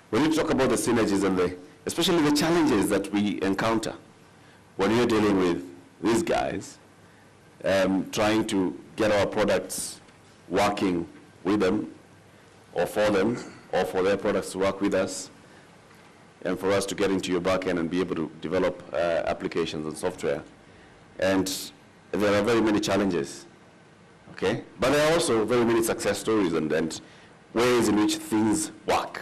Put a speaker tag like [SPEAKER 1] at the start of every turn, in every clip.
[SPEAKER 1] When you talk about the synergies and especially the challenges that we encounter when you're dealing with these guys, trying to get our products working with them, or for them, or for their products to work with us, and for us to get into your backend and be able to develop applications and software. And there are very many challenges, okay? But there are also very many success stories and ways in which things work.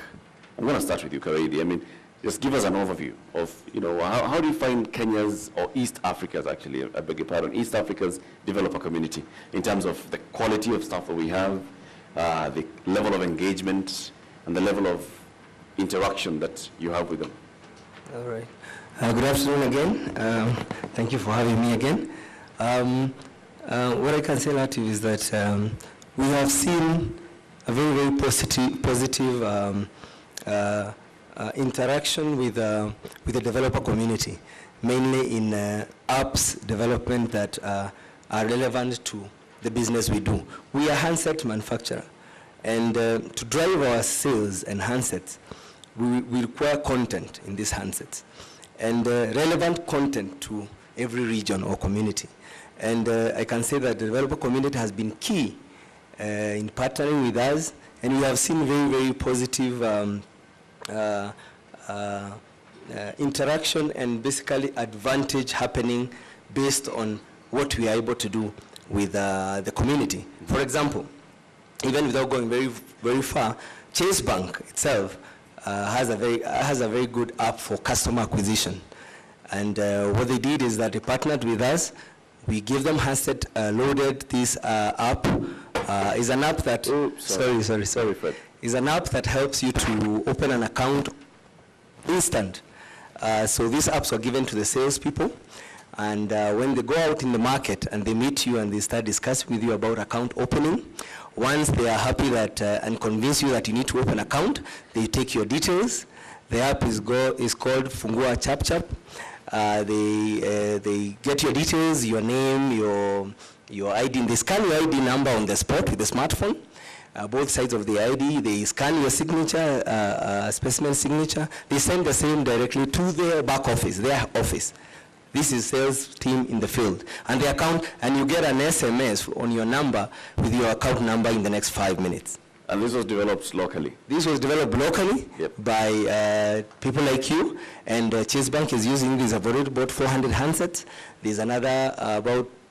[SPEAKER 1] I'm going to start with you, Kawaidi. I mean, just give us an overview of, how do you find Kenya's, or East Africa's actually, I beg your pardon, East Africa's developer community in terms of the quality of stuff that we have, the level of engagement, and the level of interaction that you have with them?
[SPEAKER 2] All right. Good afternoon again. Thank you for having me again. What I can say, Latif, is that we have seen a very, very positive interaction with the developer community, mainly in apps development that are relevant to the business we do. We are a handset manufacturer, and to drive our sales and handsets, we require content in these handsets, and relevant content to every region or community. And I can say that the developer community has been key in partnering with us, and we have seen very, very positive interaction and basically advantage happening based on what we are able to do with the community. For example, even without going very, very far, Chase Bank itself has a very good app for customer acquisition. And what they did is that they partnered with us. We give them handset loaded. This app is an app that sorry, Fred. Is an app that helps you to open an account instant. So these apps are given to the salespeople, and when they go out in the market and they meet you and they start discussing with you about account opening, once they are happy that and convince you that you need to open an account, they take your details. The app is called Fungua Chap Chap. They get your details, your name, your ID. They scan your ID number on the spot with the smartphone. Both sides of the ID, they scan your signature, specimen signature. They send the same directly to their back office, their office. This is sales team in the field. And the account, and you get an SMS on your number with your account number in the next 5 minutes.
[SPEAKER 1] And this was developed locally?
[SPEAKER 2] This was developed locally by people like you, and Chase Bank is using this. I've already bought 400 handsets. There's another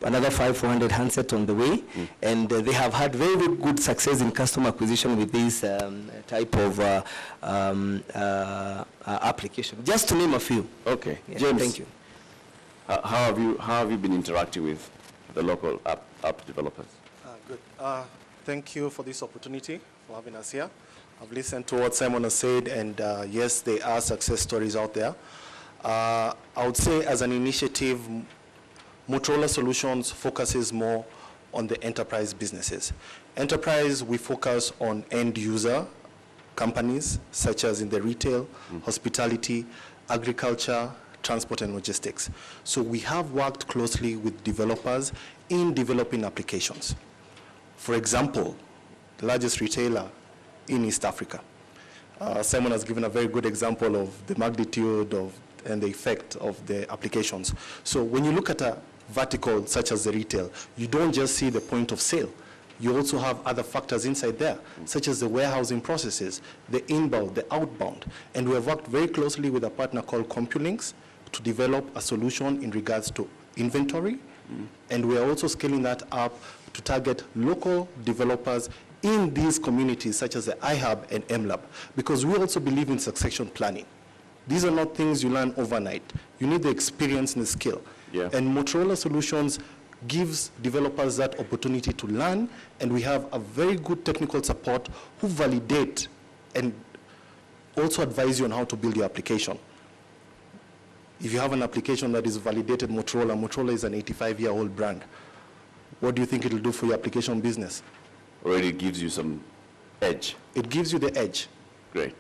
[SPEAKER 2] 400 handsets on the way, and they have had very, very good success in customer acquisition with this type of application. Just to name a few.
[SPEAKER 1] Okay,
[SPEAKER 2] yeah,
[SPEAKER 1] James.
[SPEAKER 2] Thank you.
[SPEAKER 1] How have you been interacting with the local app developers?
[SPEAKER 3] Good. Thank you for this opportunity, for having us here. I've listened to what Simon has said, and yes, there are success stories out there. I would say as an initiative, Motorola Solutions focuses more on the enterprise businesses. Enterprise, we focus on end user companies, such as in the retail, hospitality, agriculture, transport and logistics. So we have worked closely with developers in developing applications. For example, the largest retailer in East Africa. Simon has given a very good example of the magnitude and the effect of the applications. So when you look at a vertical such as the retail, you don't just see the point of sale. You also have other factors inside there, such as the warehousing processes, the inbound, the outbound. And we have worked very closely with a partner called CompuLinks to develop a solution in regards to inventory. And we are also scaling that up to target local developers in these communities, such as the iHub and MLab, because we also believe in succession planning. These are not things you learn overnight. You need the experience and the skill.
[SPEAKER 1] Yeah.
[SPEAKER 3] And Motorola Solutions gives developers that opportunity to learn, and we have a very good technical support who validate and also advise you on how to build your application. If you have an application that is validated Motorola is an 85-year-old brand. What do you think it'll do for your application business?
[SPEAKER 1] Already gives you some edge.
[SPEAKER 3] It gives you the edge.
[SPEAKER 1] Great.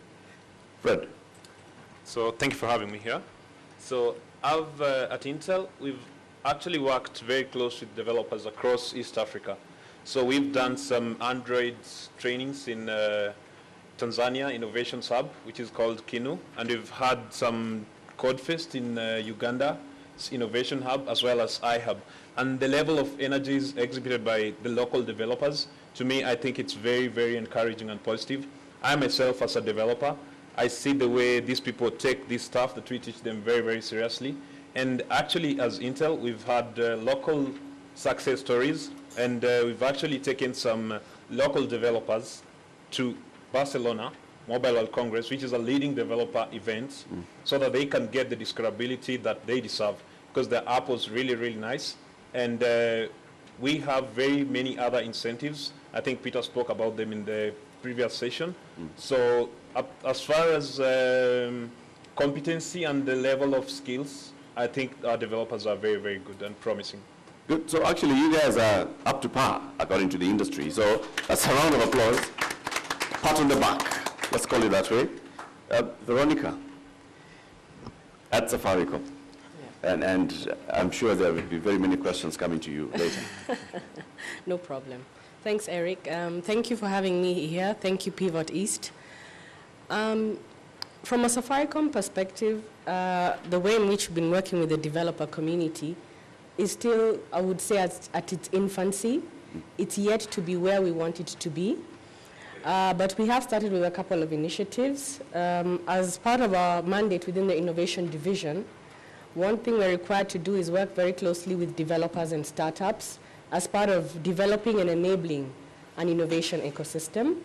[SPEAKER 1] Fred.
[SPEAKER 4] So thank you for having me here. So at Intel, we've actually worked very close with developers across East Africa. So we've done some Android trainings in Tanzania Innovations Hub, which is called KINU, and we've had some CodeFest in Uganda, Innovation Hub, as well as iHub. And the level of energies exhibited by the local developers, to me, I think it's very, very encouraging and positive. I myself, as a developer, I see the way these people take this stuff that we teach them very, very seriously. And actually, as Intel, we've had local success stories, and we've actually taken some local developers to Barcelona Mobile World Congress, which is a leading developer event, so that they can get the discoverability that they deserve, because the app was really, really nice. And we have very many other incentives. I think Peter spoke about them in the previous session. So as far as competency and the level of skills, I think our developers are very, very good and promising.
[SPEAKER 1] Good. So actually, you guys are up to par, according to the industry. So that's a round of applause. Pat on the back. Let's call it that way. Veronica, at Safaricom. And I'm sure there will be very many questions coming to you later.
[SPEAKER 5] No problem. Thanks, Eric. Thank you for having me here. Thank you, Pivot East. From a Safaricom perspective, the way in which we've been working with the developer community is still, I would say, at its infancy. It's yet to be where we want it to be. But we have started with a couple of initiatives. As part of our mandate within the innovation division, one thing we're required to do is work very closely with developers and startups as part of developing and enabling an innovation ecosystem.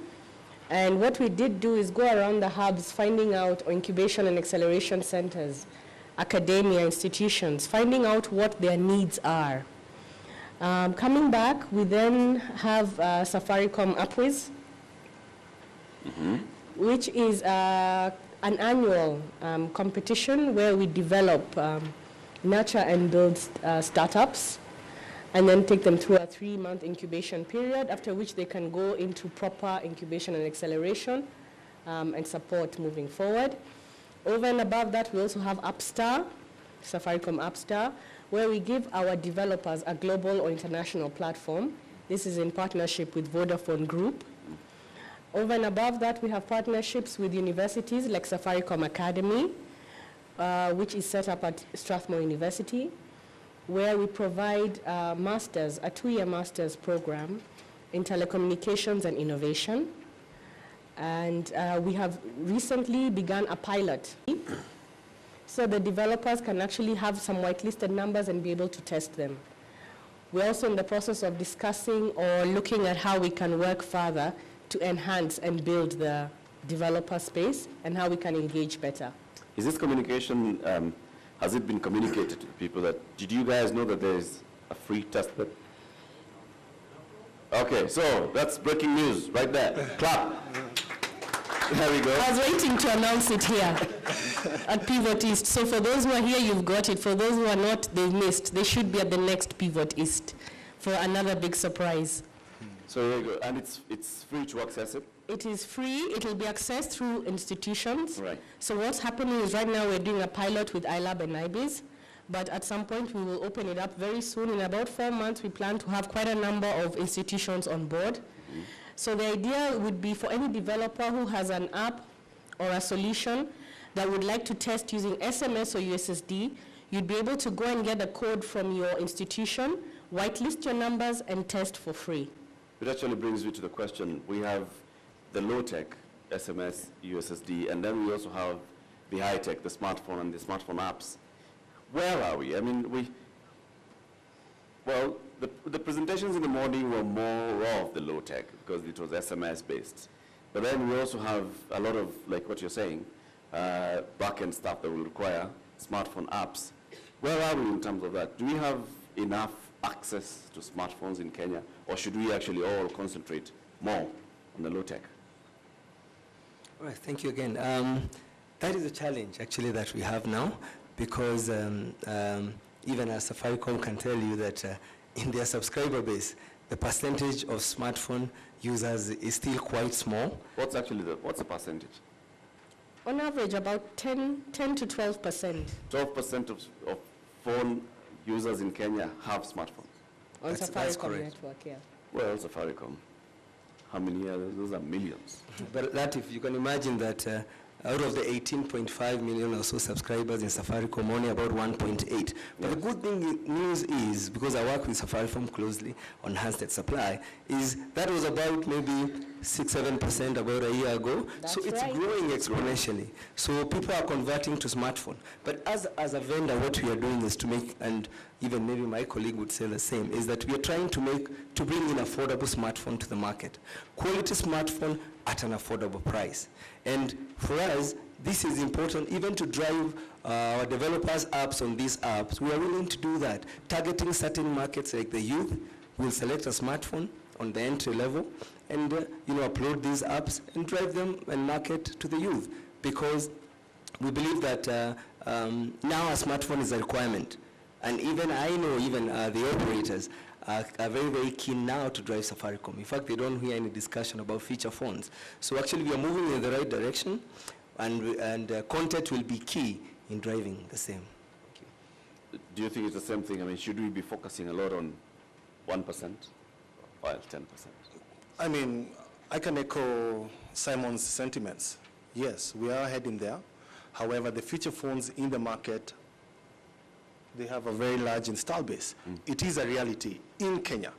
[SPEAKER 5] And what we did do is go around the hubs, finding out, or incubation and acceleration centers, academia, institutions, finding out what their needs are. Coming back, we then have Safaricom Upwiz, which is an annual competition where we develop, nurture and build startups, and then take them through a 3-month incubation period, after which they can go into proper incubation and acceleration and support moving forward. Over and above that, we also have Upstar, Safaricom Upstar, where we give our developers a global or international platform. This is in partnership with Vodafone Group. Over and above that, we have partnerships with universities like Safaricom Academy, which is set up at Strathmore University, where we provide masters, a 2-year master's program in telecommunications and innovation. And we have recently begun a pilot. So the developers can actually have some whitelisted numbers and be able to test them. We're also in the process of discussing or looking at how we can work further to enhance and build the developer space and how we can engage better.
[SPEAKER 1] Is this communication, has it been communicated to the people that, did you guys know that there's a free test bed? Okay, so that's breaking news right there. Clap. There we go.
[SPEAKER 5] I was waiting to announce it here at Pivot East. So for those who are here, you've got it. For those who are not, they missed. They should be at the next Pivot East for another big surprise.
[SPEAKER 1] So there you go. And it's free to access it?
[SPEAKER 5] It is free. It will be accessed through institutions.
[SPEAKER 1] Right.
[SPEAKER 5] So what's happening is right now we're doing a pilot with iLab and IBIS, but at some point we will open it up very soon. In about 4 months, we plan to have quite a number of institutions on board. So the idea would be for any developer who has an app or a solution that would like to test using SMS or USSD, you'd be able to go and get a code from your institution, whitelist your numbers, and test for free.
[SPEAKER 1] It actually brings me to the question. We have the low-tech SMS, USSD, and then we also have the high-tech, the smartphone and the smartphone apps. Where are we? I mean, well, the presentations in the morning were more of the low-tech because it was SMS-based. But then we also have a lot of, like what you're saying, back-end stuff that will require smartphone apps. Where are we in terms of that? Do we have enough access to smartphones in Kenya, or should we actually all concentrate more on the low-tech?
[SPEAKER 2] All right, thank you again. That is a challenge, actually, that we have now, because even as Safaricom can tell you that in their subscriber base, the percentage of smartphone users is still quite small.
[SPEAKER 1] What's the percentage?
[SPEAKER 5] On average, about 10 to 12%.
[SPEAKER 1] 12% of phone users in Kenya have smartphones.
[SPEAKER 5] On
[SPEAKER 2] That's
[SPEAKER 5] Safaricom
[SPEAKER 2] correct.
[SPEAKER 5] network, yeah.
[SPEAKER 1] Well, Safaricom. how many years? Those are millions.
[SPEAKER 2] But that, if you can imagine that out of the 18.5 million or so subscribers in Safaricom, only about 1.8. But the good news is, because I work with Safaricom closely on handset supply, is that was about maybe 6-7% about a year ago.
[SPEAKER 5] That's
[SPEAKER 2] so it's
[SPEAKER 5] right.
[SPEAKER 2] growing exponentially. So people are converting to smartphone. But as a vendor, what we are doing is to make, and even maybe my colleague would say the same, is that we are trying to bring in affordable smartphone to the market. Quality smartphone at an affordable price. And for us, this is important even to drive our developers' apps on these apps. We are willing to do that. Targeting certain markets like the youth, we'll select a smartphone on the entry level and upload these apps and drive them and market to the youth, because we believe that now a smartphone is a requirement. And even I know the operators are very, very keen now to drive Safaricom. In fact, they don't hear any discussion about feature phones. So actually, we are moving in the right direction, and content will be key in driving the same.
[SPEAKER 1] Do you think it's the same thing? I mean, should we be focusing a lot on 1%, while 10%?
[SPEAKER 3] I mean, I can echo Simon's sentiments. Yes, we are heading there. However, the feature phones in the market, they have a very large install base. It is a reality in Kenya.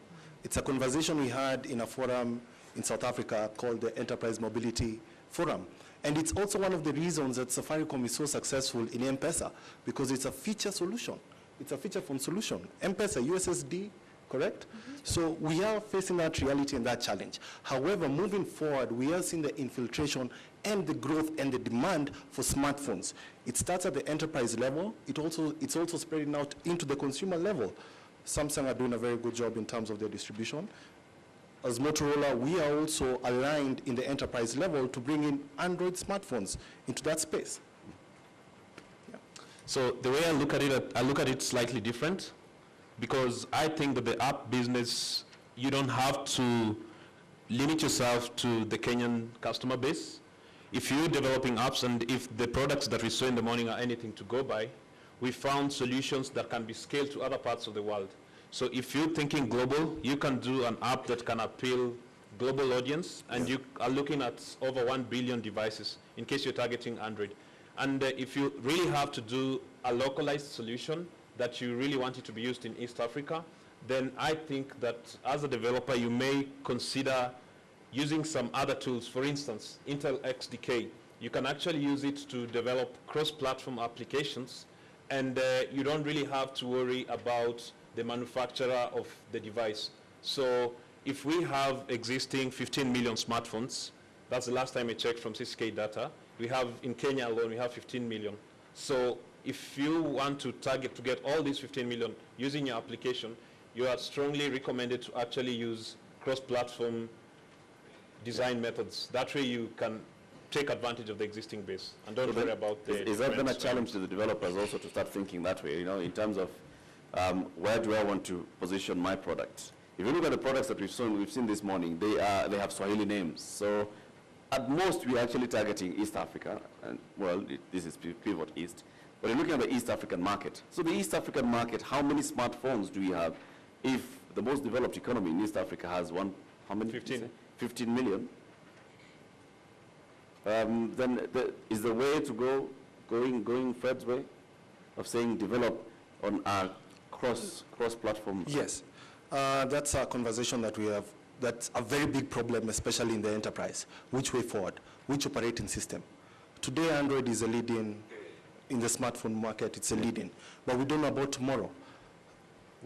[SPEAKER 3] It's a conversation we had in a forum in South Africa called the Enterprise Mobility Forum. And it's also one of the reasons that Safaricom is so successful in M-Pesa, because it's a feature solution. It's a feature phone solution. M-Pesa, USSD, correct? So we are facing that reality and that challenge. However, moving forward, we are seeing the infiltration and the growth and the demand for smartphones. It starts at the enterprise level. It's also spreading out into the consumer level. Samsung are doing a very good job in terms of their distribution. As Motorola, we are also aligned in the enterprise level to bring in Android smartphones into that space. Yeah.
[SPEAKER 4] So the way I look at it slightly different, because I think that the app business, you don't have to limit yourself to the Kenyan customer base. If you're developing apps and if the products that we saw in the morning are anything to go by, we found solutions that can be scaled to other parts of the world. So if you're thinking global, you can do an app that can appeal global audience, and you are looking at over 1 billion devices in case you're targeting Android. And if you really have to do a localized solution that you really want it to be used in East Africa, then I think that as a developer, you may consider using some other tools. For instance, Intel XDK. You can actually use it to develop cross-platform applications, and you don't really have to worry about the manufacturer of the device. So if we have existing 15 million smartphones, that's the last time I checked from CCK data, we have, in Kenya alone, we have 15 million. So if you want to target to get all these 15 million using your application, you are strongly recommended to actually use cross-platform design methods. That way you can take advantage of the existing base and don't worry about the...
[SPEAKER 1] Is that then a challenge to the developers also to start thinking that way, in terms of where do I want to position my products? If you look at the products that we've seen this morning, they have Swahili names. So at most, we're actually targeting East Africa, and this is Pivot East. But you're looking at the East African market. So the East African market, how many smartphones do we have? If the most developed economy in East Africa has how many? 15 million. Then is the way to go going Fred's way of saying develop on a cross-platform?
[SPEAKER 3] Yes, that's a conversation that we have. That's a very big problem, especially in the enterprise. Which way forward? Which operating system? Today, Android is a leading, in the smartphone market, it's a leading. But we don't know about tomorrow.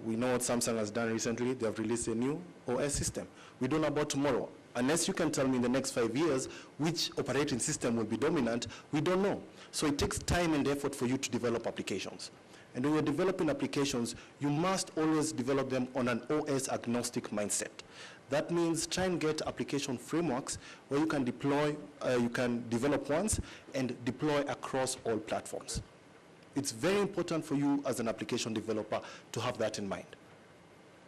[SPEAKER 3] We know what Samsung has done recently. They have released a new OS system. We don't know about tomorrow. Unless you can tell me in the next 5 years which operating system will be dominant, we don't know. So it takes time and effort for you to develop applications. And when you're developing applications, you must always develop them on an OS agnostic mindset. That means try and get application frameworks where you can deploy, you can develop once and deploy across all platforms. It's very important for you as an application developer to have that in mind.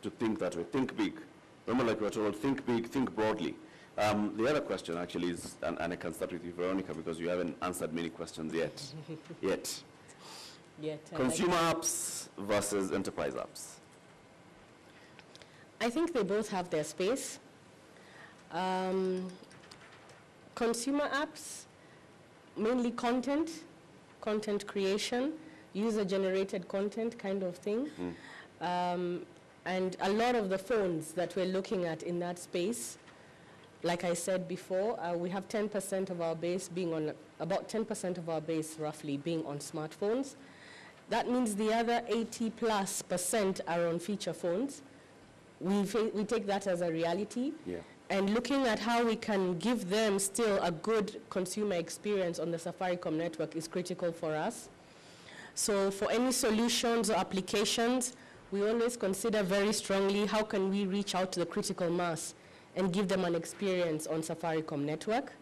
[SPEAKER 1] To think that way, think big. Remember, like we were told, think big, think broadly. The other question actually is, and I can start with you, Veronica, because you haven't answered many questions yet. Consumer apps versus enterprise apps.
[SPEAKER 5] I think they both have their space. Consumer apps, mainly content creation, user-generated content kind of thing. And a lot of the phones that we're looking at in that space, like I said before, we have 10% of our base being on, about 10% of our base roughly being on smartphones. That means the other 80+% are on feature phones. We take that as a reality.
[SPEAKER 1] Yeah.
[SPEAKER 5] And looking at how we can give them still a good consumer experience on the Safaricom network is critical for us. So for any solutions or applications, we always consider very strongly how can we reach out to the critical mass and give them an experience on Safaricom network.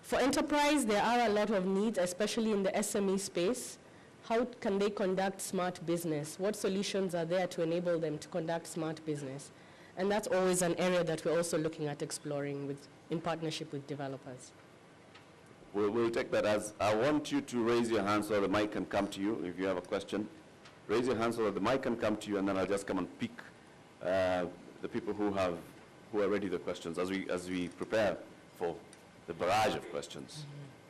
[SPEAKER 5] For enterprise, there are a lot of needs, especially in the SME space. How can they conduct smart business? What solutions are there to enable them to conduct smart business? And that's always an area that we're also looking at exploring in partnership with developers.
[SPEAKER 1] We'll take that as, I want you to raise your hand so the mic can come to you if you have a question. Raise your hand so that the mic can come to you, and then I'll just come and pick the people who are ready the questions as we prepare for the barrage of questions.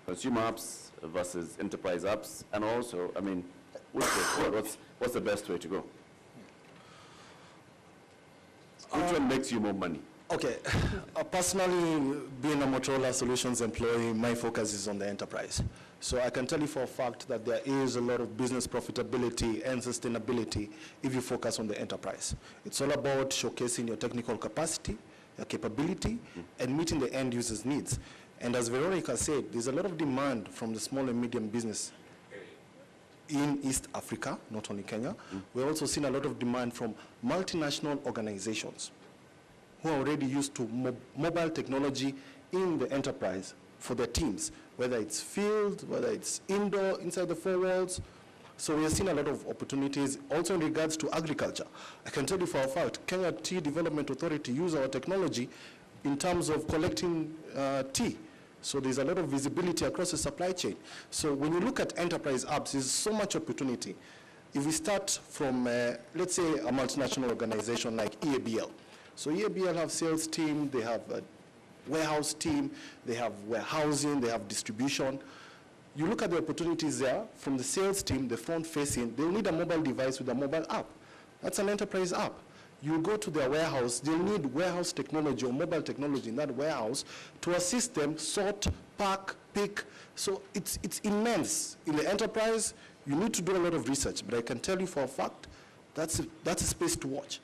[SPEAKER 1] Consumer apps versus enterprise apps, and also, I mean, what's the best way to go? Which one makes you more money?
[SPEAKER 3] Okay, personally, being a Motorola Solutions employee, my focus is on the enterprise. So I can tell you for a fact that there is a lot of business profitability and sustainability if you focus on the enterprise. It's all about showcasing your technical capacity, your capability, and meeting the end user's needs. And as Veronica said, there's a lot of demand from the small and medium business in East Africa, not only Kenya. We're also seeing a lot of demand from multinational organizations who are already used to mobile technology in the enterprise for their teams, whether it's field, whether it's indoor, inside the four walls. So we are seeing a lot of opportunities also in regards to agriculture. I can tell you for a fact, Kenya Tea Development Authority use our technology in terms of collecting tea. So there's a lot of visibility across the supply chain. So when you look at enterprise apps, there's so much opportunity. If we start from, let's say, a multinational organization like EABL. So EABL have sales team, they have a warehouse team, they have warehousing, they have distribution. You look at the opportunities there from the sales team, the front facing, they'll need a mobile device with a mobile app. That's an enterprise app. You go to their warehouse, they'll need warehouse technology or mobile technology in that warehouse to assist them sort, pack, pick. So it's immense. In the enterprise, you need to do a lot of research, but I can tell you for a fact, that's a space to watch.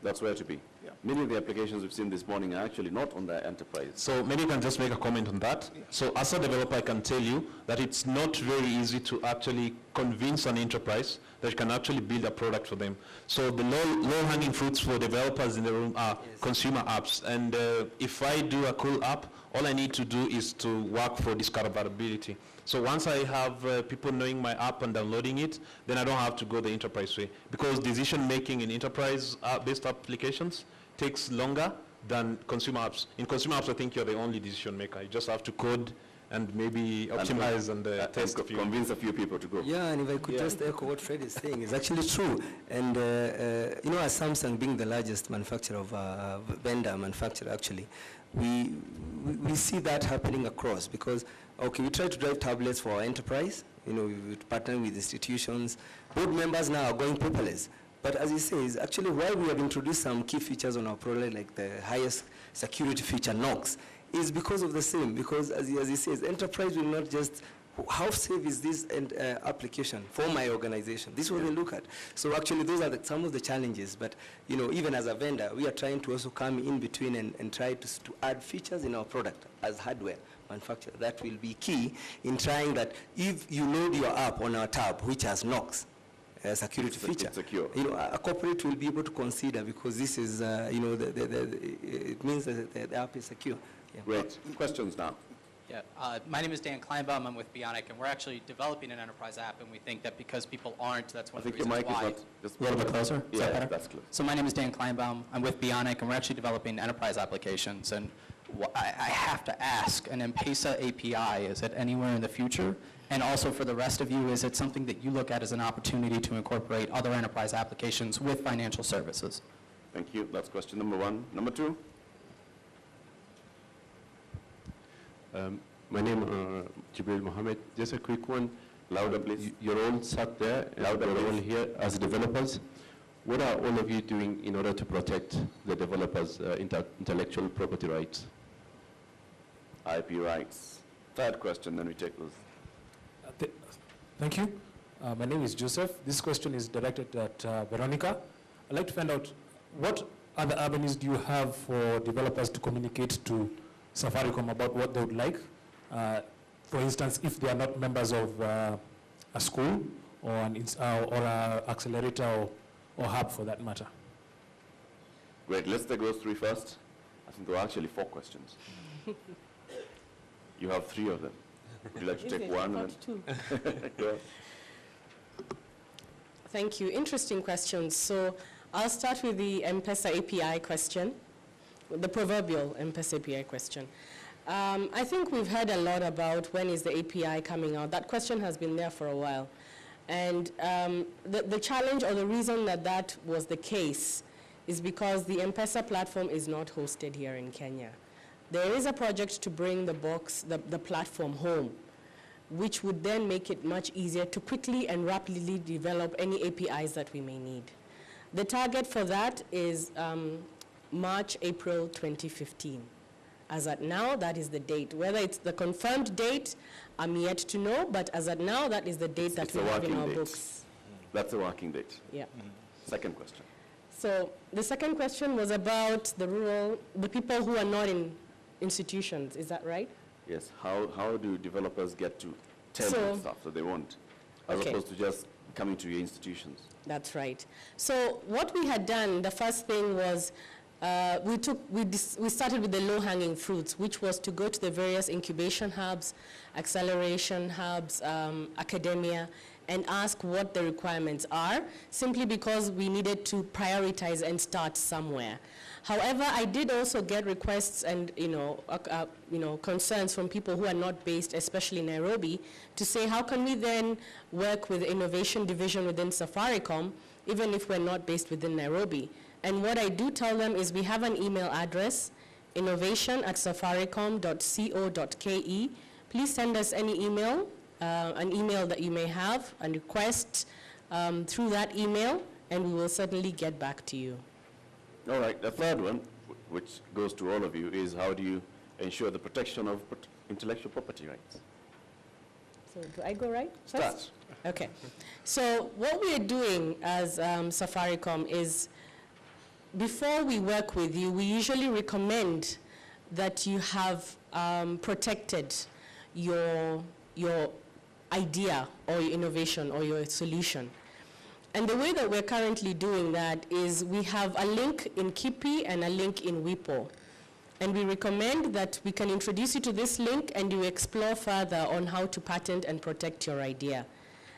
[SPEAKER 1] That's where to be.
[SPEAKER 3] Yeah.
[SPEAKER 1] Many of the applications we've seen this morning are actually not on the enterprise.
[SPEAKER 4] So maybe you can just make a comment on that. So as a developer, I can tell you that it's not very easy to actually convince an enterprise that you can actually build a product for them. So the low-hanging fruits for developers in the room are consumer apps. And if I do a cool app, all I need to do is to work for discoverability. So once I have people knowing my app and downloading it, then I don't have to go the enterprise way. Because decision-making in enterprise-based applications takes longer than consumer apps. In consumer apps, I think you're the only decision maker. You just have to code and maybe optimize and test a few.
[SPEAKER 1] Convince a few people to go.
[SPEAKER 2] Yeah, and if I could just echo what Fred is saying, it's actually true. And you know, as Samsung being the largest manufacturer of vendor manufacturer, actually, we see that happening across because, okay, we try to drive tablets for our enterprise. You know, we partner with institutions. Board members now are going paperless. But as he says, actually, while we have introduced some key features on our product, like the highest security feature, Knox, is because of the same. Because as he says, enterprise will not just, how safe is this application for my organization? This is what they look at. So actually, those are some of the challenges. But you know, even as a vendor, we are trying to also come in between and try to add features in our product as hardware manufacturer. That will be key in trying that if you load your app on our tab, which has Knox, security feature.
[SPEAKER 1] Secure.
[SPEAKER 2] You know, a corporate will be able to consider because this is, you know, it means that the app is secure. Yeah.
[SPEAKER 1] Great. Questions now.
[SPEAKER 6] Yeah, my name is Dan Kleinbaum. I'm with Bionic, and we're actually developing an enterprise app, and we think that because people aren't, that's one of the reasons why.
[SPEAKER 1] I think your mic is not just
[SPEAKER 6] a little bit closer. Is that better?
[SPEAKER 1] That's close.
[SPEAKER 6] So my name is Dan Kleinbaum. I'm with Bionic, and we're actually developing enterprise applications. And I have to ask, an M-Pesa API, is it anywhere in the future? And also for the rest of you, is it something that you look at as an opportunity to incorporate other enterprise applications with financial services?
[SPEAKER 1] Thank you. That's question number one. Number two?
[SPEAKER 7] My name is Jibril Mohammed. Just a quick one.
[SPEAKER 1] Louder, please.
[SPEAKER 7] You're all sat there,
[SPEAKER 1] Louder,
[SPEAKER 7] you're all
[SPEAKER 1] please.
[SPEAKER 7] here as developers. What are all of you doing in order to protect the developers' intellectual property rights?
[SPEAKER 1] IP rights. Third question, then we take those.
[SPEAKER 8] Thank you. My name is Joseph. This question is directed at Veronica. I'd like to find out what other avenues do you have for developers to communicate to Safaricom about what they would like? For instance, if they are not members of a school or an accelerator or hub for that matter.
[SPEAKER 1] Great, let's take those three first. I think there were actually 4 questions. You have 3 of them. Would you like to take one? And
[SPEAKER 5] Two.
[SPEAKER 1] yeah.
[SPEAKER 5] Thank you. Interesting questions. So I'll start with the M-Pesa API question, the proverbial M-Pesa API question. I think we've heard a lot about when is the API coming out. That question has been there for a while. And the challenge or the reason that that was the case is because the M-Pesa platform is not hosted here in Kenya. There is a project to bring the platform home, which would then make it much easier to quickly and rapidly develop any APIs that we may need. The target for that is March, April 2015. As at now, that is the date. Whether it's the confirmed date, I'm yet to know, but as at now, that is the date that we have in our books.
[SPEAKER 1] That's a working date.
[SPEAKER 5] Yeah.
[SPEAKER 1] Second question.
[SPEAKER 5] So the second question was about the people who are not in institutions, is that right?
[SPEAKER 1] Yes, how do developers get to tell you stuff that they want, as opposed to just coming to your institutions?
[SPEAKER 5] That's right. So what we had done, the first thing was we started with the low-hanging fruits, which was to go to the various incubation hubs, acceleration hubs, academia, and ask what the requirements are, simply because we needed to prioritize and start somewhere. However, I did also get requests and concerns from people who are not based, especially in Nairobi, to say how can we then work with the innovation division within Safaricom, even if we're not based within Nairobi. And what I do tell them is we have an email address, innovation@safaricom.co.ke. Please send us any email, an email that you may have, and request through that email, and we will certainly get back to you.
[SPEAKER 1] All right, the third one, which goes to all of you, is how do you ensure the protection of intellectual property rights?
[SPEAKER 5] So do I go right first?
[SPEAKER 1] Start.
[SPEAKER 5] Okay. So what we are doing as Safaricom is, before we work with you, we usually recommend that you have protected your idea or your innovation or your solution. And the way that we're currently doing that is we have a link in Kipi and a link in WIPO. And we recommend that we can introduce you to this link and you explore further on how to patent and protect your idea.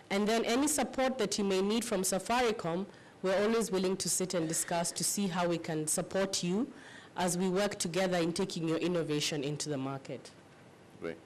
[SPEAKER 5] And then any support that you may need from Safaricom, we're always willing to sit and discuss to see how we can support you as we work together in taking your innovation into the market.
[SPEAKER 1] Great.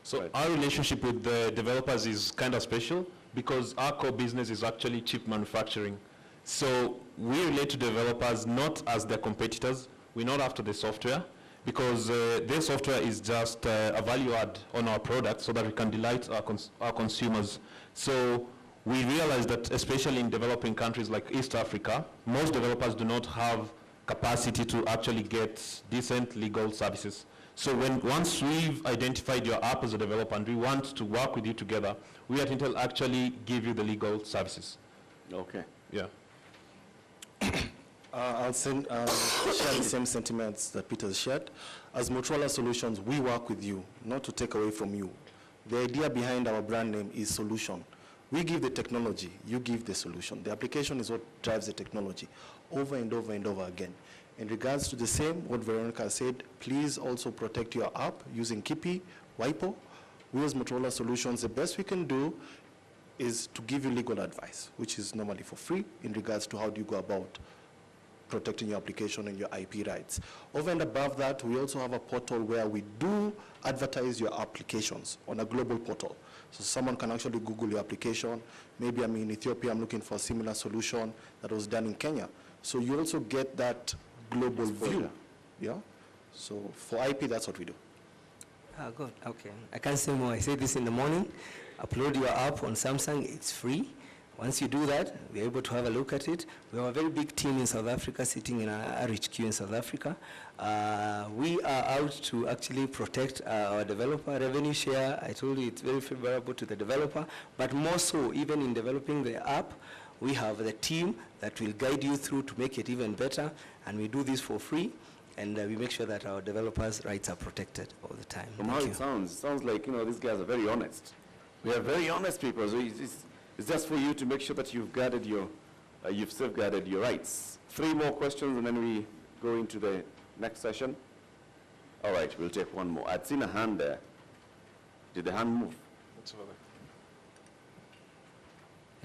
[SPEAKER 4] So our relationship with the developers is kind of special because our core business is actually chip manufacturing. So we relate to developers not as their competitors. We're not after the software because their software is just a value add on our product so that we can delight our consumers. So we realize that especially in developing countries like East Africa, most developers do not have capacity to actually get decent legal services. So once we've identified your app as a developer and we want to work with you together, we at Intel actually give you the legal services.
[SPEAKER 1] Okay.
[SPEAKER 4] Yeah.
[SPEAKER 3] I'll share the same sentiments that Peter shared. As Motorola Solutions, we work with you, not to take away from you. The idea behind our brand name is solution. We give the technology, you give the solution. The application is what drives the technology over and over and over again. In regards to the same, what Veronica said, please also protect your app using Kipi, WIPO. We as Motorola Solutions, the best we can do is to give you legal advice, which is normally for free in regards to how do you go about protecting your application and your IP rights. Over and above that, we also have a portal where we do advertise your applications on a global portal. So someone can actually Google your application. Maybe I'm in Ethiopia, I'm looking for a similar solution that was done in Kenya. So you also get that global view. Yeah. So for IP, that's what we do.
[SPEAKER 2] Good. Okay. I can't say more. I say this in the morning. Upload your app on Samsung. It's free. Once you do that, we're able to have a look at it. We have a very big team in South Africa, sitting in our RHQ in South Africa. We are out to actually protect our developer revenue share. I told you it's very favorable to the developer, but more so, even in developing the app, we have the team that will guide you through to make it even better, and we do this for free, and we make sure that our developers' rights are protected all the time.
[SPEAKER 1] From how it sounds like, these guys are very honest. We are very honest people, so it's just for you to make sure that you've guarded you've safeguarded your rights. 3 more questions, and then we go into the next session. All right, we'll take one more. I'd seen a hand there. Did the hand move?
[SPEAKER 4] That's over there.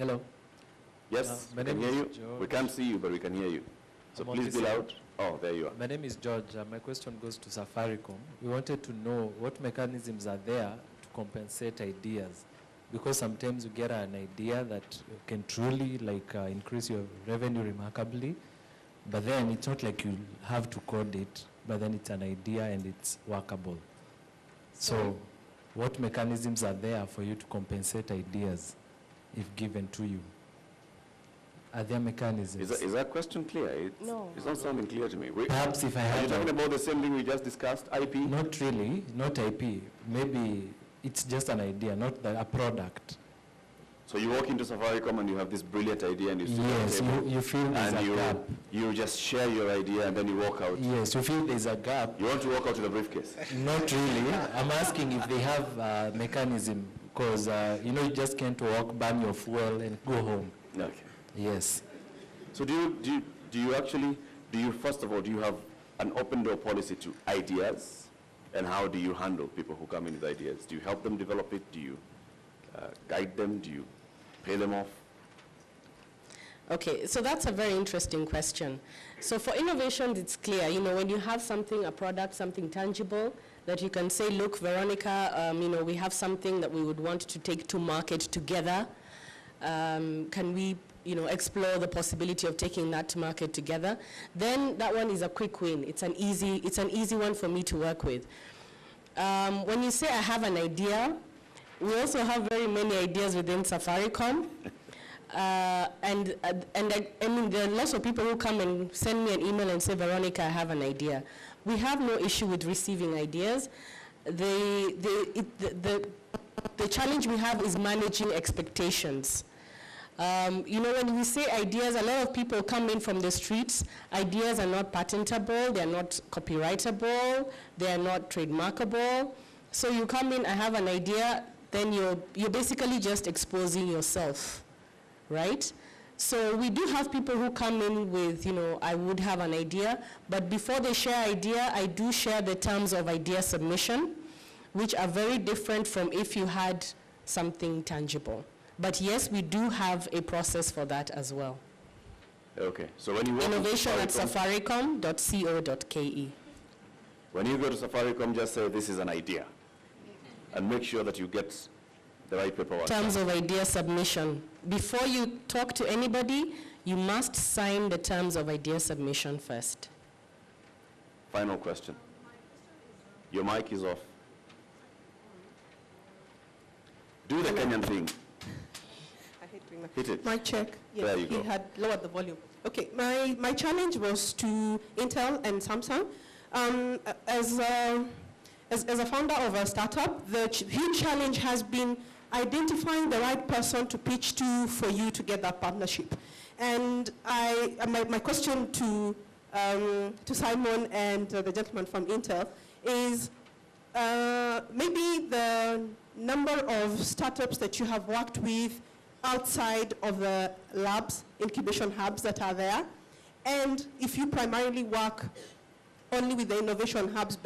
[SPEAKER 9] Hello.
[SPEAKER 1] Yes,
[SPEAKER 9] my
[SPEAKER 1] we can
[SPEAKER 9] name
[SPEAKER 1] hear
[SPEAKER 9] is
[SPEAKER 1] you.
[SPEAKER 9] George.
[SPEAKER 1] We can't see you, but we can hear you. So
[SPEAKER 9] I'm on
[SPEAKER 1] please be
[SPEAKER 9] this
[SPEAKER 1] loud. Oh, there you are.
[SPEAKER 9] My name is George. My question goes to Safaricom. We wanted to know what mechanisms are there to compensate ideas, because sometimes you get an idea that can truly increase your revenue remarkably, but then it's not like you have to code it, but then it's an idea and it's workable. So what mechanisms are there for you to compensate ideas if given to you? Are there mechanisms?
[SPEAKER 1] Is that question clear?
[SPEAKER 5] No.
[SPEAKER 1] It's not sounding clear to me.
[SPEAKER 9] Perhaps if I
[SPEAKER 1] Are you
[SPEAKER 9] had
[SPEAKER 1] talking about the same thing we just discussed, IP?
[SPEAKER 9] Not really, not IP. Maybe it's just an idea, not a product.
[SPEAKER 1] So you walk into Safaricom and you have this brilliant idea and you sit
[SPEAKER 9] Yes,
[SPEAKER 1] on the table
[SPEAKER 9] you feel there's
[SPEAKER 1] and
[SPEAKER 9] a gap.
[SPEAKER 1] you just share your idea and then you walk out.
[SPEAKER 9] Yes, you feel there's a gap.
[SPEAKER 1] You want to walk out with a briefcase?
[SPEAKER 9] Not really. I'm asking if they have a mechanism, because you just can't walk, burn your fuel, and go home.
[SPEAKER 1] Okay.
[SPEAKER 9] Yes.
[SPEAKER 1] So do you first of all, do you have an open door policy to ideas? And how do you handle people who come in with ideas? Do you help them develop it? Do you guide them? Do you pay them off?
[SPEAKER 5] Okay, so that's a very interesting question. So for innovations, it's clear, when you have something, a product, something tangible, that you can say, look, Veronica, we have something that we would want to take to market together. Can we, explore the possibility of taking that to market together? Then that one is a quick win. It's an easy one for me to work with. When you say I have an idea, we also have very many ideas within Safaricom. And there are lots of people who come and send me an email and say, Veronica, I have an idea. We have no issue with receiving ideas. The challenge we have is managing expectations. When we say ideas, a lot of people come in from the streets. Ideas are not patentable, they're not copyrightable, they're not trademarkable. So you come in, I have an idea, then you're basically just exposing yourself, right? So we do have people who come in with, I would have an idea, but before they share idea, I do share the terms of idea submission, which are very different from if you had something tangible. But yes, we do have a process for that as well.
[SPEAKER 1] Okay, so when you
[SPEAKER 5] innovation@safaricom.co.ke.
[SPEAKER 1] When you go to Safaricom, just say this is an idea, and make sure that you get the right paperwork.
[SPEAKER 5] Terms of idea submission. Before you talk to anybody, you must sign the terms of idea submission first.
[SPEAKER 1] Final question. Your mic is off. Do the Kenyan thing.
[SPEAKER 10] I hate doing that.
[SPEAKER 1] Hit it.
[SPEAKER 10] My check. Yes,
[SPEAKER 1] There you
[SPEAKER 10] he
[SPEAKER 1] go.
[SPEAKER 10] had lowered the volume. Okay, my challenge was to Intel and Samsung. As a founder of a startup, the huge challenge has been identifying the right person to pitch to for you to get that partnership. And my question to Simon and the gentleman from Intel is maybe the number of startups that you have worked with outside of the labs, incubation hubs that are there, and if you primarily work only with the innovation hubs,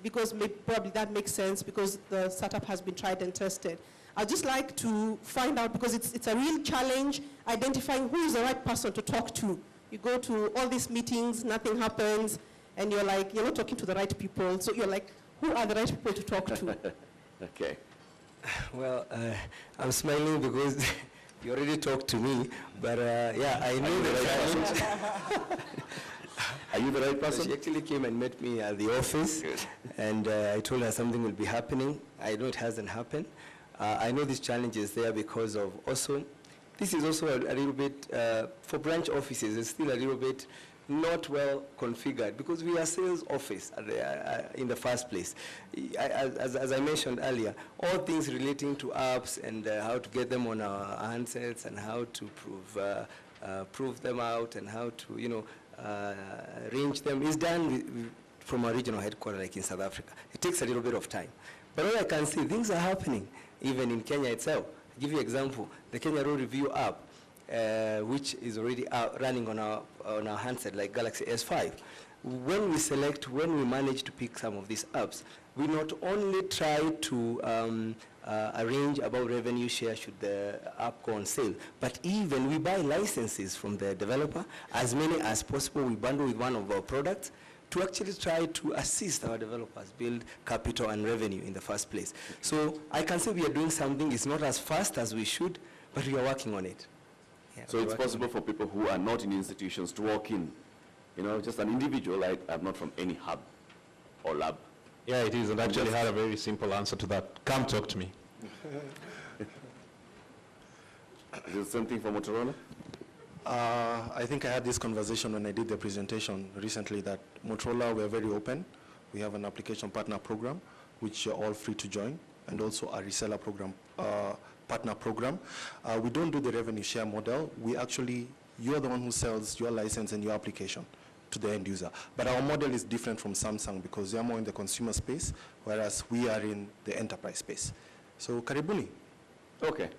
[SPEAKER 10] because probably that makes sense because the startup has been tried and tested. I'd just like to find out, because it's a real challenge, identifying who is the right person to talk to. You go to all these meetings, nothing happens, and you're like, you're not talking to the right people, so you're like, who are the right people to talk to?
[SPEAKER 1] Okay.
[SPEAKER 2] Well, I'm smiling because you already talked to me, but yeah, I knew the challenge.
[SPEAKER 1] Are you the right person?
[SPEAKER 2] She actually came and met me at the office, and I told her something will be happening. I know it hasn't happened. I know this challenge is there because of also, this is also a little bit, for branch offices, it's still a little bit not well configured because we are sales office in the first place. As I mentioned earlier, all things relating to apps and how to get them on our handsets and how to prove them out and how to, arrange them is done from a regional headquarters like in South Africa. It takes a little bit of time. But all I can see, things are happening even in Kenya itself. I'll give you an example, the Kenya Road Review app, which is already running on our handset like Galaxy S5. When we manage to pick some of these apps, we not only try to arrange about revenue share should the app go on sale, but even we buy licenses from the developer, as many as possible we bundle with one of our products to actually try to assist our developers build capital and revenue in the first place. So I can say we are doing something. It's not as fast as we should, but we are working on it. Yeah,
[SPEAKER 1] so it's possible for people who are not in institutions to walk in, just an individual, I'm not from any hub or lab.
[SPEAKER 4] Yeah, it is, and actually had a very simple answer to that. Come talk to me.
[SPEAKER 1] Is it the same thing for Motorola?
[SPEAKER 3] I think I had this conversation when I did the presentation recently that Motorola, we're very open. We have an application partner program, which you're all free to join, and also a reseller program, partner program. We don't do the revenue share model. You're the one who sells your license and your application to the end user. But our model is different from Samsung because they are more in the consumer space, whereas we are in the enterprise space. So, karibuni.
[SPEAKER 1] Okay.